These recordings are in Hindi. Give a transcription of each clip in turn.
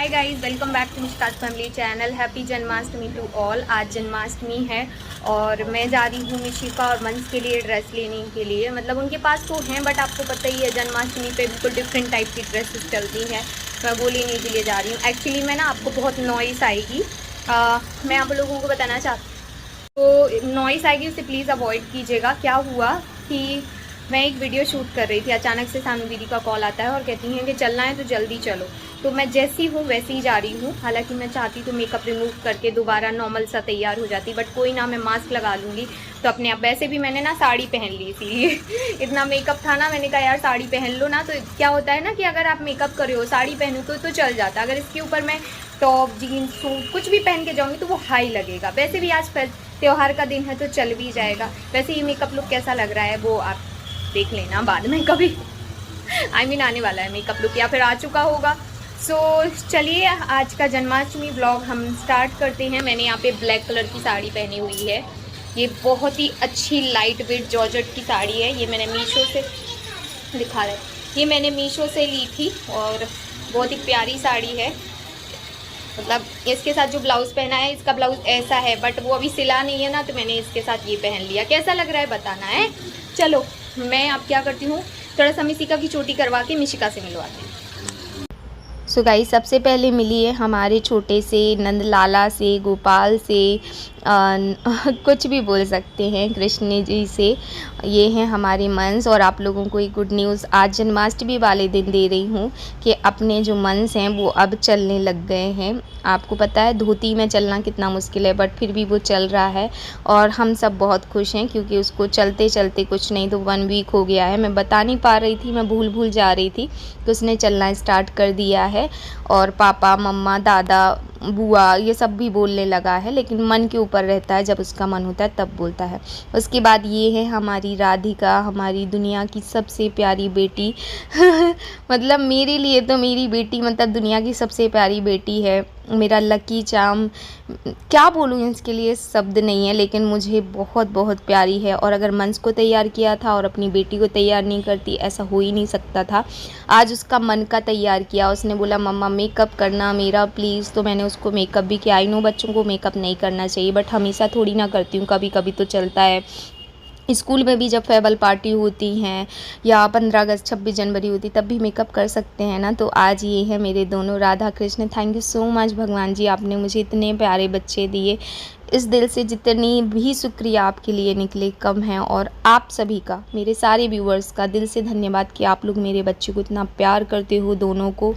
Hi guys, welcome back to Mushtaq family channel. Happy Janmashtami to all. आज जन्माष्टमी है और मैं जा रही हूँ मिशिका और मंस के लिए ड्रेस लेने के लिए। मतलब उनके पास तो हैं बट आपको पता ही है जन्माष्टमी पे बिल्कुल डिफरेंट टाइप की ड्रेसेस चलती हैं। मैं वो लेने के लिए जा रही हूँ। एक्चुअली मैं ना आपको बहुत नॉइस आएगी, मैं आप लोगों को बताना चाहती हूँ, तो नॉइस आएगी उसे प्लीज़ अवॉइड कीजिएगा। क्या हुआ कि मैं एक वीडियो शूट कर रही थी, अचानक से सानू दीदी का कॉल आता है और कहती हैं कि चलना है तो जल्दी चलो। तो मैं जैसी हूँ वैसे ही जा रही हूँ। हालांकि मैं चाहती तो मेकअप रिमूव करके दोबारा नॉर्मल सा तैयार हो जाती, बट कोई ना, मैं मास्क लगा लूँगी तो अपने आप। वैसे भी मैंने ना साड़ी पहन ली इसीलिए इतना मेकअप था ना, मैंने कहा यार साड़ी पहन लो ना। तो क्या होता है ना कि अगर आप मेकअप करे हो साड़ी पहनूँ तो चल जाता, अगर इसके ऊपर मैं टॉप जीन्स सूट कुछ भी पहन के जाऊँगी तो वो हाई लगेगा। वैसे भी आज त्योहार का दिन है तो चल भी जाएगा। वैसे ये मेकअप लुक कैसा लग रहा है वो आप देख लेना बाद में कभी। I mean, आने वाला है मेकअप लुक या फिर आ चुका होगा। सो चलिए आज का जन्माष्टमी व्लॉग हम स्टार्ट करते हैं। मैंने यहाँ पे ब्लैक कलर की साड़ी पहनी हुई है। ये बहुत ही अच्छी लाइट वेट जॉर्जेट की साड़ी है। ये मैंने मीशो से दिखा रहा है, ये मैंने मीशो से ली थी और बहुत ही प्यारी साड़ी है। मतलब इसके साथ जो ब्लाउज़ पहना है, इसका ब्लाउज़ ऐसा है बट वो अभी सिला नहीं है ना, तो मैंने इसके साथ ये पहन लिया। कैसा लग रहा है बताना है। चलो मैं अब क्या करती हूँ, थोड़ा सा मिशिका की चोटी करवा के मिशिका से मिलवाती हूँ। सो गाइस, सबसे पहले मिली है हमारे छोटे से नंदलाला से, गोपाल से, कुछ भी बोल सकते हैं, कृष्ण जी से। ये हैं हमारे मंस। और आप लोगों को एक गुड न्यूज़ आज जन्माष्टमी वाले दिन दे रही हूँ कि अपने जो मंस हैं वो अब चलने लग गए हैं। आपको पता है धोती में चलना कितना मुश्किल है, बट फिर भी वो चल रहा है और हम सब बहुत खुश हैं क्योंकि उसको चलते चलते कुछ नहीं तो 1 वीक हो गया है। मैं बता नहीं पा रही थी, मैं भूल जा रही थी कि उसने चलना स्टार्ट कर दिया है। और पापा मम्मा दादा बुआ ये सब भी बोलने लगा है, लेकिन मन के ऊपर रहता है, जब उसका मन होता है तब बोलता है। उसके बाद ये है हमारी राधिका, हमारी दुनिया की सबसे प्यारी बेटी मतलब मेरे लिए तो मेरी बेटी मतलब दुनिया की सबसे प्यारी बेटी है। मेरा लकी चार्म, क्या बोलूँ इसके लिए शब्द नहीं है, लेकिन मुझे बहुत बहुत प्यारी है। और अगर मंस को तैयार किया था और अपनी बेटी को तैयार नहीं करती, ऐसा हो ही नहीं सकता था। आज उसका मन का तैयार किया, उसने बोला मम्मा मेकअप करना मेरा प्लीज़, तो मैंने उसको मेकअप भी किया। आई नो बच्चों को मेकअप नहीं करना चाहिए, बट हमेशा थोड़ी ना करती हूँ, कभी कभी तो चलता है। स्कूल में भी जब फेयरवेल पार्टी होती हैं या 15 अगस्त 26 जनवरी होती तब भी मेकअप कर सकते हैं ना। तो आज ये है मेरे दोनों Radha Krishna. Thank you so much भगवान जी, आपने मुझे इतने प्यारे बच्चे दिए। इस दिल से जितनी भी शुक्रिया आपके लिए निकले कम है। और आप सभी का, मेरे सारे व्यूवर्स का दिल से धन्यवाद कि आप लोग मेरे बच्चे को इतना प्यार करते हो दोनों को।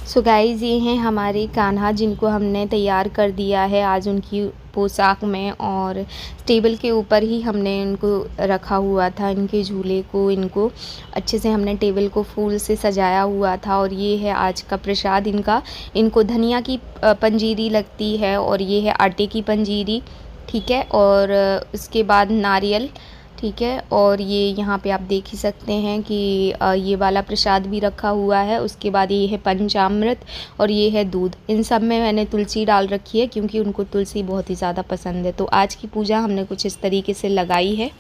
सो गाइज़, ये हैं हमारे कान्हा जिनको हमने तैयार कर दिया है आज उनकी पोशाक में, और टेबल के ऊपर ही हमने इनको रखा हुआ था, इनके झूले को, इनको अच्छे से हमने टेबल को फूल से सजाया हुआ था। और ये है आज का प्रसाद इनका। इनको धनिया की पंजीरी लगती है और ये है आटे की पंजीरी, ठीक है। और उसके बाद नारियल, ठीक है। और ये यहाँ पे आप देख ही सकते हैं कि ये वाला प्रसाद भी रखा हुआ है। उसके बाद ये है पंचामृत और ये है दूध। इन सब में मैंने तुलसी डाल रखी है क्योंकि उनको तुलसी बहुत ही ज़्यादा पसंद है। तो आज की पूजा हमने कुछ इस तरीके से लगाई है।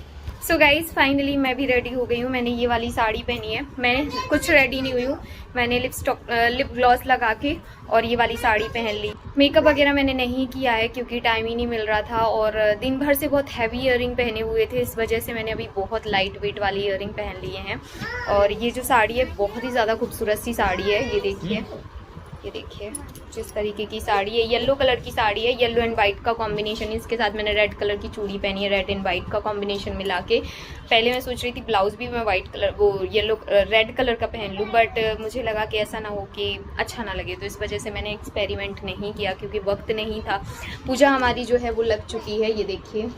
सो गाइज़, फाइनली मैं भी रेडी हो गई हूँ। मैंने ये वाली साड़ी पहनी है, मैं कुछ रेडी नहीं हुई हूँ। मैंने लिप ग्लॉस लगा के और ये वाली साड़ी पहन ली। मेकअप वगैरह मैंने नहीं किया है क्योंकि टाइम ही नहीं मिल रहा था और दिन भर से बहुत हैवी ईयरिंग पहने हुए थे, इस वजह से मैंने अभी बहुत लाइट वेट वाली ईयरिंग पहन लिए हैं। और ये जो साड़ी है बहुत ही ज़्यादा खूबसूरत सी साड़ी है। ये देखिए, ये देखिए जिस तरीके की साड़ी है, येलो कलर की साड़ी है, येलो एंड वाइट का कॉम्बिनेशन। इसके साथ मैंने रेड कलर की चूड़ी पहनी है, रेड एंड वाइट का कॉम्बिनेशन मिला के। पहले मैं सोच रही थी ब्लाउज भी मैं वाइट कलर वो येलो रेड कलर का पहन लूँ, बट मुझे लगा कि ऐसा ना हो कि अच्छा ना लगे, तो इस वजह से मैंने एक्सपेरिमेंट नहीं किया क्योंकि वक्त नहीं था। पूजा हमारी जो है वो लग चुकी है, ये देखिए,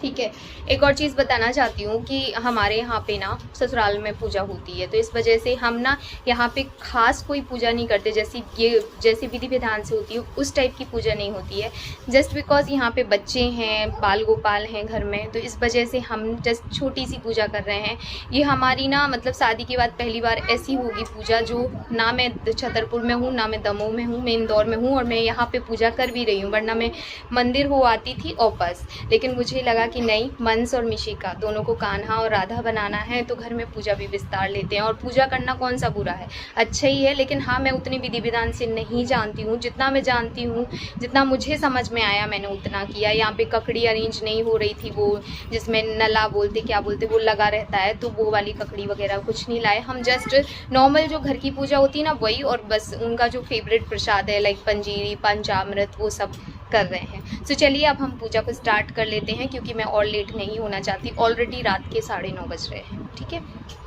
ठीक है। एक और चीज़ बताना चाहती हूँ कि हमारे यहाँ पे ना ससुराल में पूजा होती है, तो इस वजह से हम ना यहाँ पे खास कोई पूजा नहीं करते, जैसी विधि विधान से होती है उस टाइप की पूजा नहीं होती है। जस्ट बिकॉज यहाँ पे बच्चे हैं, बाल गोपाल हैं घर में, तो इस वजह से हम जस्ट छोटी सी पूजा कर रहे हैं। ये हमारी ना मतलब शादी के बाद पहली बार ऐसी होगी पूजा, जो ना मैं छतरपुर में हूँ, ना मैं दमोह में हूँ, मैं इंदौर में हूँ और मैं यहाँ पे पूजा कर भी रही हूँ। वरना मैं मंदिर हो आती थी और बस, लेकिन मुझे लगा कि नहीं, मंस और मिशिका दोनों को कान्हा और राधा बनाना है तो घर में पूजा भी विस्तार लेते हैं। और पूजा करना कौन सा बुरा है, अच्छा ही है। लेकिन हाँ, मैं उतनी विधि विधान से नहीं जानती हूँ, जितना मैं जानती हूँ, जितना मुझे समझ में आया मैंने उतना किया। यहाँ पे ककड़ी अरेंज नहीं हो रही थी, वो जिसमें नला बोलते क्या बोलते वो लगा रहता है, तो वो वाली ककड़ी वगैरह कुछ नहीं लाए। हम जस्ट नॉर्मल जो घर की पूजा होती है ना वही, और बस उनका जो फेवरेट प्रसाद है लाइक पंजीरी पंचामृत वो सब कर रहे हैं। तो चलिए अब हम पूजा को स्टार्ट कर लेते हैं, क्योंकि मैं और लेट नहीं होना चाहती। ऑलरेडी रात के 9:30 बज रहे हैं। ठीक है।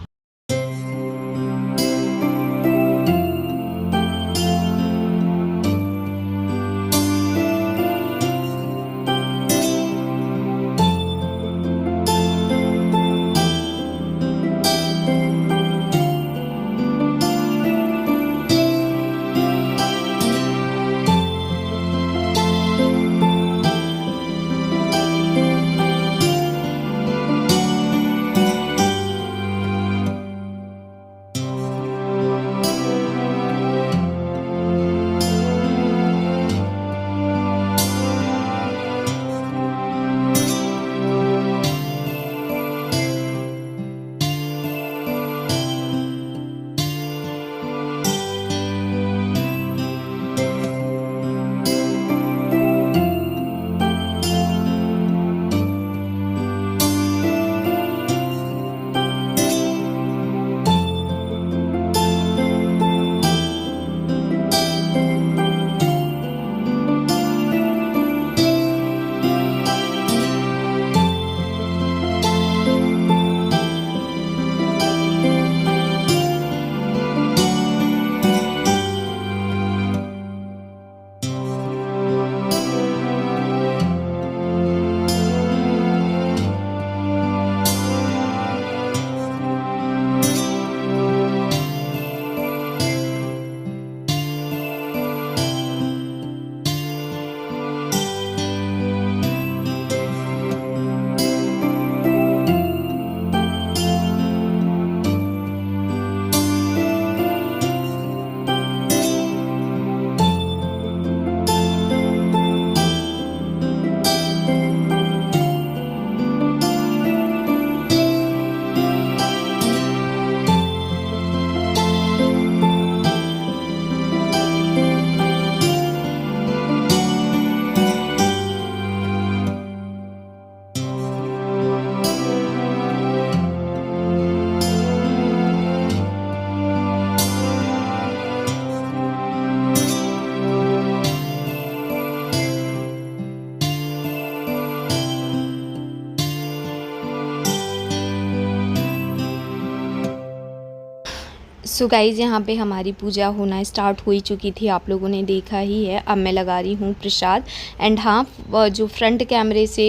सो गाइज़, यहाँ पे हमारी पूजा होना स्टार्ट हो ही चुकी थी, आप लोगों ने देखा ही है। अब मैं लगा रही हूँ प्रसाद। एंड हाँ, जो फ्रंट कैमरे से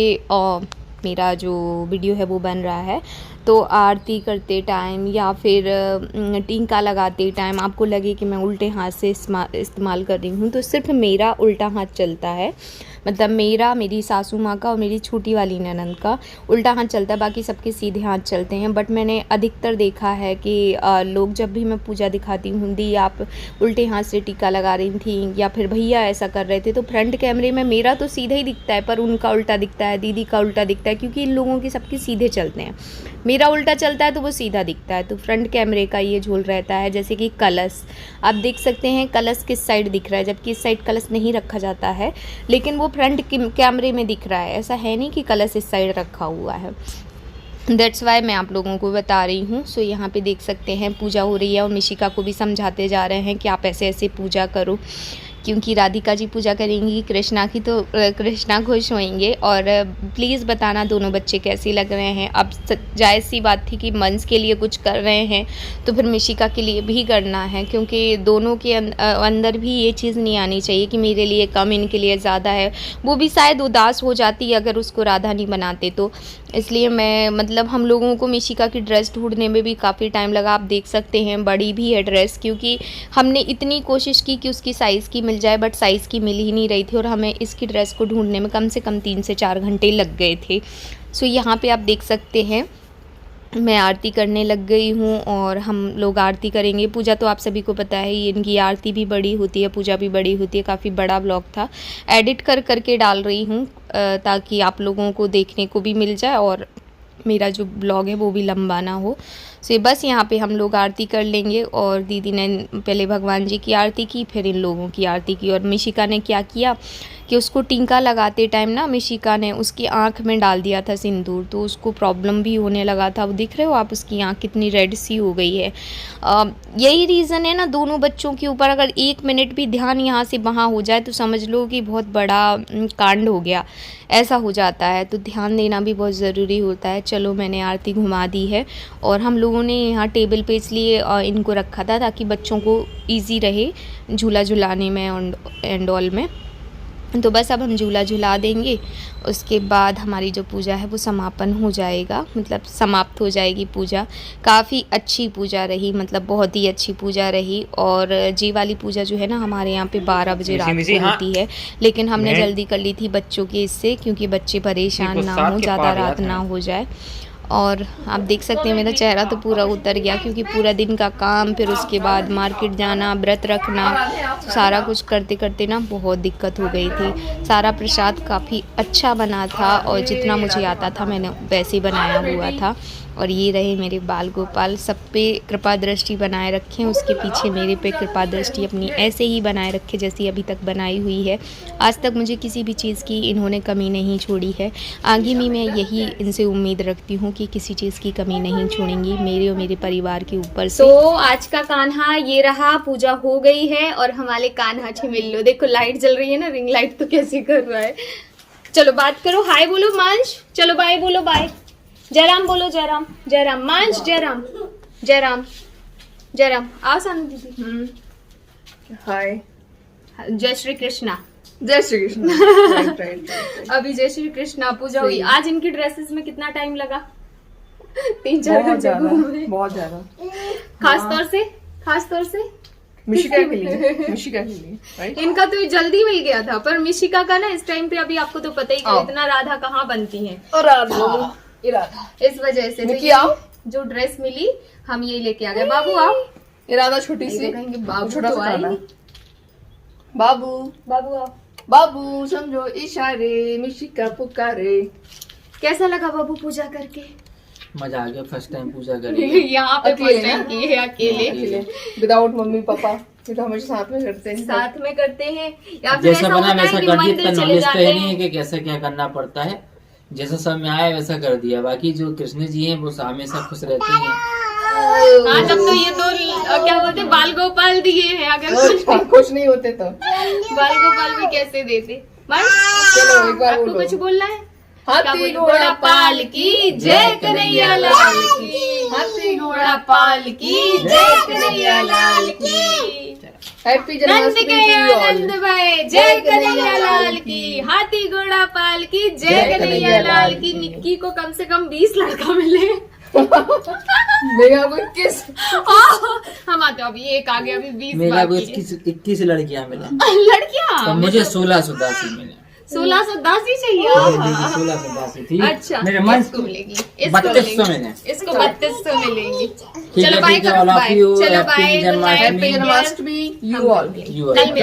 मेरा जो वीडियो है वो बन रहा है, तो आरती करते टाइम या फिर टीका लगाते टाइम आपको लगे कि मैं उल्टे हाथ से इस्तेमाल कर रही हूँ, तो सिर्फ मेरा उल्टा हाथ चलता है। मतलब मेरा, मेरी सासू माँ का और मेरी छोटी वाली ननंद का उल्टा हाथ चलता है, बाकी सबके सीधे हाथ चलते हैं। बट मैंने अधिकतर देखा है कि लोग जब भी मैं पूजा दिखाती हूँ, दी आप उल्टे हाथ से टीका लगा रही थी या फिर भैया ऐसा कर रहे थे, तो फ्रंट कैमरे में मेरा तो सीधा ही दिखता है, पर उनका उल्टा दिखता है, दीदी का उल्टा दिखता है, क्योंकि इन लोगों के सबके सीधे चलते हैं। मेरा उल्टा चलता है तो वो सीधा दिखता है। तो फ्रंट कैमरे का ये झोल रहता है। जैसे कि कलश आप देख सकते हैं, कलश किस साइड दिख रहा है, जबकि इस साइड कलश नहीं रखा जाता है, लेकिन वो फ्रंट कैमरे में दिख रहा है। ऐसा है नहीं कि कलश इस साइड रखा हुआ है। दैट्स वाई मैं आप लोगों को बता रही हूँ। सो यहाँ पे देख सकते हैं पूजा हो रही है, और मिशिका को भी समझाते जा रहे हैं कि आप ऐसे ऐसे पूजा करो, क्योंकि राधिका जी पूजा करेंगी कृष्णा की, तो कृष्णा खुश होंगे। और प्लीज़ बताना दोनों बच्चे कैसे लग रहे हैं। अब जायज़ सी बात थी कि मंस के लिए कुछ कर रहे हैं, तो फिर मिशिका के लिए भी करना है, क्योंकि दोनों के अंदर भी ये चीज़ नहीं आनी चाहिए कि मेरे लिए कम इनके लिए ज़्यादा है। वो भी शायद उदास हो जाती अगर उसको राधा नहीं बनाते तो। इसलिए मैं, मतलब हम लोगों को मिशिका की ड्रेस ढूंढने में भी काफ़ी टाइम लगा। आप देख सकते हैं बड़ी भी है ड्रेस, क्योंकि हमने इतनी कोशिश की कि उसकी साइज़ की मिल जाए, बट साइज़ की मिल ही नहीं रही थी, और हमें इसकी ड्रेस को ढूंढने में कम से कम 3 से 4 घंटे लग गए थे। सो यहाँ पे आप देख सकते हैं मैं आरती करने लग गई हूँ और हम लोग आरती करेंगे। पूजा तो आप सभी को पता है, इनकी आरती भी बड़ी होती है, पूजा भी बड़ी होती है। काफ़ी बड़ा ब्लॉग था, एडिट करके डाल रही हूँ ताकि आप लोगों को देखने को भी मिल जाए और मेरा जो ब्लॉग है वो भी लंबा ना हो। सो बस यहाँ पे हम लोग आरती कर लेंगे और दीदी ने पहले भगवान जी की आरती की, फिर इन लोगों की आरती की। और मिशिका ने क्या किया कि उसको टीका लगाते टाइम ना मिशिका ने उसकी आंख में डाल दिया था सिंदूर, तो उसको प्रॉब्लम भी होने लगा था। वो दिख रहे हो आप, उसकी आंख कितनी रेड सी हो गई है। यही रीज़न है ना दोनों बच्चों के ऊपर, अगर 1 मिनट भी ध्यान यहाँ से वहाँ हो जाए तो समझ लो कि बहुत बड़ा कांड हो गया, ऐसा हो जाता है। तो ध्यान देना भी बहुत ज़रूरी होता है। चलो मैंने आरती घुमा दी है और हम लोगों ने यहाँ टेबल पे इसलिए इनको रखा था ताकि बच्चों को ईजी रहे झूला झुलाने में एंड ऑल में। तो बस अब हम झूला झुला देंगे, उसके बाद हमारी जो पूजा है वो समापन हो जाएगा, मतलब समाप्त हो जाएगी पूजा। काफ़ी अच्छी पूजा रही, मतलब बहुत ही अच्छी पूजा रही। और जी वाली पूजा जो है ना हमारे यहाँ पे 12 बजे रात को होती है, लेकिन हमने जल्दी कर ली थी बच्चों के इससे, क्योंकि बच्चे परेशान ना हो, ज़्यादा रात ना हो जाए। और आप देख सकते हैं मेरा चेहरा तो पूरा उतर गया, क्योंकि पूरा दिन का काम, फिर उसके बाद मार्केट जाना, व्रत रखना, सारा कुछ करते करते ना बहुत दिक्कत हो गई थी। सारा प्रसाद काफ़ी अच्छा बना था और जितना मुझे आता था मैंने वैसे बनाया हुआ था। और ये रहे मेरे बाल गोपाल, सब पे कृपा दृष्टि बनाए रखें, उसके पीछे मेरे पे कृपा दृष्टि अपनी ऐसे ही बनाए रखे जैसी अभी तक बनाई हुई है। आज तक मुझे किसी भी चीज़ की इन्होंने कमी नहीं छोड़ी है। आगे भी मैं यही इनसे उम्मीद रखती हूँ कि किसी चीज़ की कमी नहीं छोड़ेंगी मेरे और मेरे परिवार के ऊपर से। तो आज का कान्हा ये रहा, पूजा हो गई है और हमारे कान्हा मिल लो। देखो लाइट जल रही है ना, रिंग लाइट तो कैसे कर रहा है। चलो बात करो, हाय बोलो मांश, चलो बाय बोलो, बाय। जयराम बोलो, जयराम, जयराम मांश, जयराम, जयराम, जयराम। आओ सानू दीदी। हाय, जय श्री कृष्णा, जय श्री कृष्ण। राइट। अभी जय श्री कृष्णा पूजा हुई। आज इनकी ड्रेसेस में कितना टाइम लगा? 3-4 घंटे घूमे, बहुत ज्यादा। खास तौर से मिशिका के लिए राइट। इनका तो जल्दी मिल गया था, पर मिशिका का ना इस टाइम पे अभी आपको तो पता ही कि इतना राधा कहाँ बनती है, और राधा इस वजह से तो जो ड्रेस मिली हम यही लेके आ गए। बाबू आओ, इरादा छोटी सी, कहेंगे बाबू छोटा तो सा आए खाना। नहीं। बाबू बाबू आओ, बाबू समझो इशारे, मिशिका पुकारे। कैसा लगा बाबू पूजा करके? मजा आ गया, फर्स्ट टाइम पूजा करी। यहाँ पे फर्स्ट टाइम की है अकेले, विदाउट मम्मी पापा। ये तो हमेशा साथ में करते हैं, साथ में करते हैं। या फिर जैसा ऐसा बना होता है वैसा कि कर दिया, मंदिर इतना चले नॉलेज तो जाते है नहीं है हैं। कि कैसा क्या करना पड़ता है। जैसा समय आया वैसा कर दिया। बाकी जो कृष्ण जी हैं वो हमेशा खुश रहते हैं। हाँ, तब तो ये तो क्या बोलते हैं, बाल गोपाल दिए हैं। अगर खुश नहीं होते तो बाल गोपाल भी कैसे देते। चलो एक बार आपको बोलो। कुछ बोलना है? हाथी घोड़ा पाल की जय कन्हैया लाल की, हाथी घोड़ा पाल की जय कन्हैया लाल की। हैप्पी नंद जन्माष्टमी के टू यू ऑल। आनंद भय जय कन्हैया लाल की, हाथी घोड़ा पाल की जय कन्हैया लाल की। निक्की को कम से कम 20 लड़का मिले। मेरा को 21। हम आते हो, अभी एक आ गया, अभी 20 मेरा को बाकी है। 21 लड़कियां मिला, लड़कियां तो मुझे 1680 मिले। 1610 ही चाहिए। 1680 थी। अच्छा, मेरे मन इसको मिलेगी, 3200 मिले। इसको 3200 मिलेंगी। ठीक चलो है, बाय ठीक है, करो, all of बाय। you, चलो happy bye, Janmashtami. Happy Janmashtami you all. You are- कल मिलते हैं।